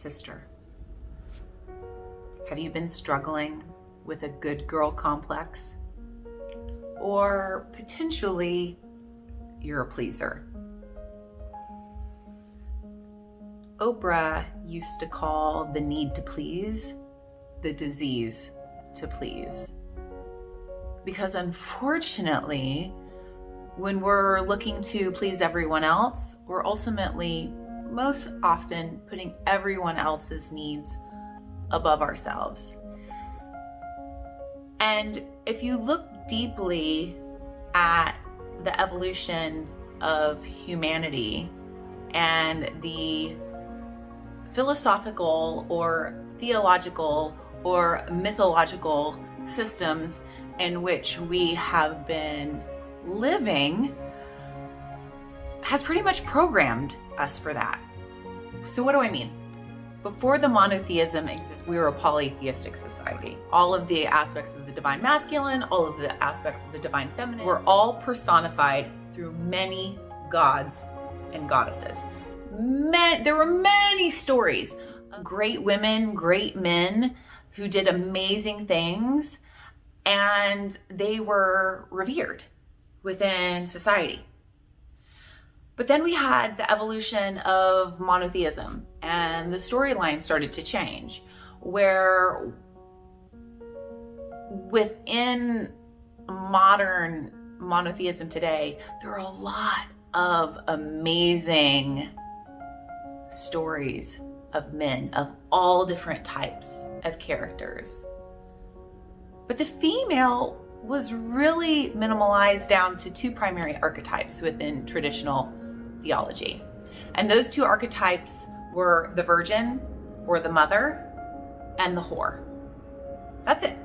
Sister, have you been struggling with a good girl complex? Or potentially you're a pleaser? Oprah used to call the need to please the disease to please. Because unfortunately, when we're looking to please everyone else, we're ultimately, most often, putting everyone else's needs above ourselves. And if you look deeply at the evolution of humanity and the philosophical or theological or mythological systems in which we have been living, has pretty much programmed us for that. So what do I mean? Before the monotheism existed, we were a polytheistic society. All of the aspects of the divine masculine, all of the aspects of the divine feminine were all personified through many gods and goddesses. There were many stories of great women, great men who did amazing things, and they were revered within society. But then we had the evolution of monotheism, and the storyline started to change, where within modern monotheism today, there are a lot of amazing stories of men of all different types of characters. But the female was really minimalized down to two primary archetypes within traditional theology. And those two archetypes were the virgin or the mother and the whore. That's it.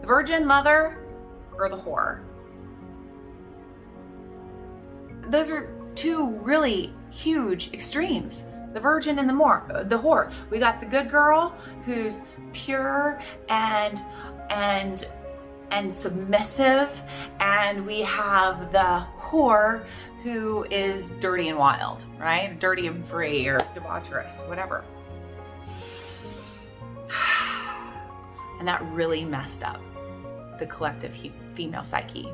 The virgin, mother, or the whore. Those are two really huge extremes. The virgin and the whore. We got the good girl who's pure and submissive, and we have the whore who is dirty and wild, right? Dirty and free, or debaucherous, whatever. And that really messed up the collective female psyche.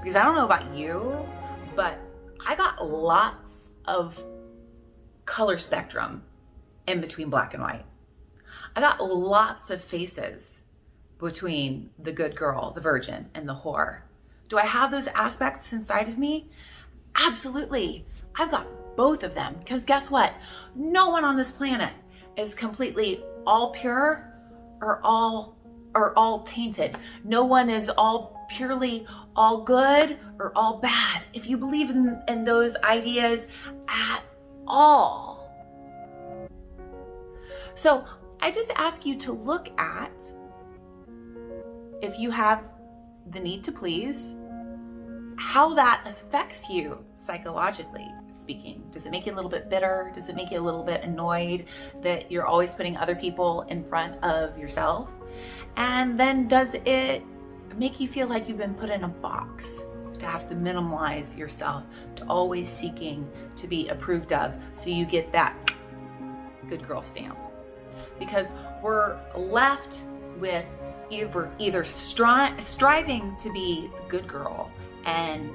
Because I don't know about you, but I got lots of color spectrum in between black and white. I got lots of faces between the good girl, the virgin, and the whore. Do I have those aspects inside of me? Absolutely. I've got both of them, because guess what? No one on this planet is completely all pure or all tainted. No one is all purely all good or all bad, if you believe in those ideas at all. So I just ask you to look at, if you have the need to please, how that affects you psychologically speaking. Does it make you a little bit bitter? Does it make you a little bit annoyed that you're always putting other people in front of yourself? And then does it make you feel like you've been put in a box, to have to minimize yourself, to always seeking to be approved of, so you get that good girl stamp? Because we're left with either striving to be the good girl and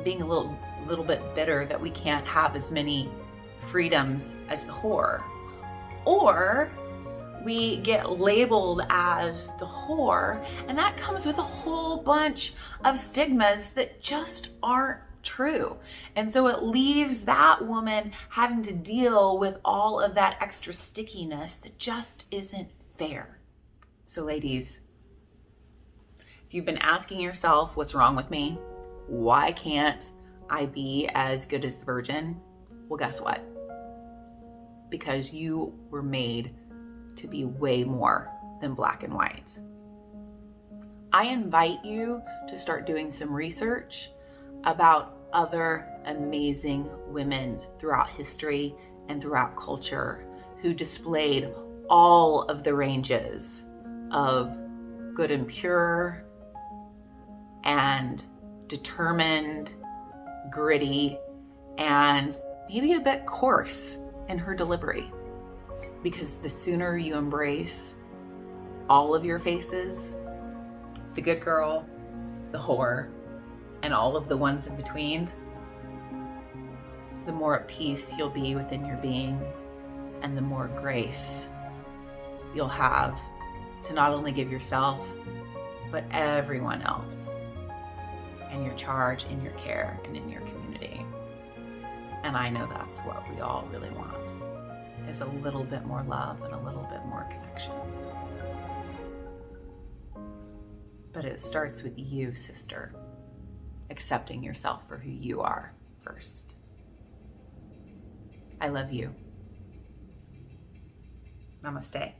being a little bit bitter that we can't have as many freedoms as the whore, or we get labeled as the whore, and that comes with a whole bunch of stigmas that just aren't true. And so it leaves that woman having to deal with all of that extra stickiness that just isn't fair. So ladies, if you've been asking yourself, what's wrong with me? Why can't I be as good as the virgin? Well, guess what? Because you were made to be way more than black and white. I invite you to start doing some research about other amazing women throughout history and throughout culture who displayed all of the ranges of good and pure and determined, gritty, and maybe a bit coarse in her delivery. Because the sooner you embrace all of your faces, the good girl, the whore, and all of the ones in between, the more at peace you'll be within your being, and the more grace you'll have to not only give yourself, but everyone else in your charge, in your care, and in your community. And I know that's what we all really want, is a little bit more love and a little bit more connection. But it starts with you, sister, accepting yourself for who you are first. I love you. Namaste.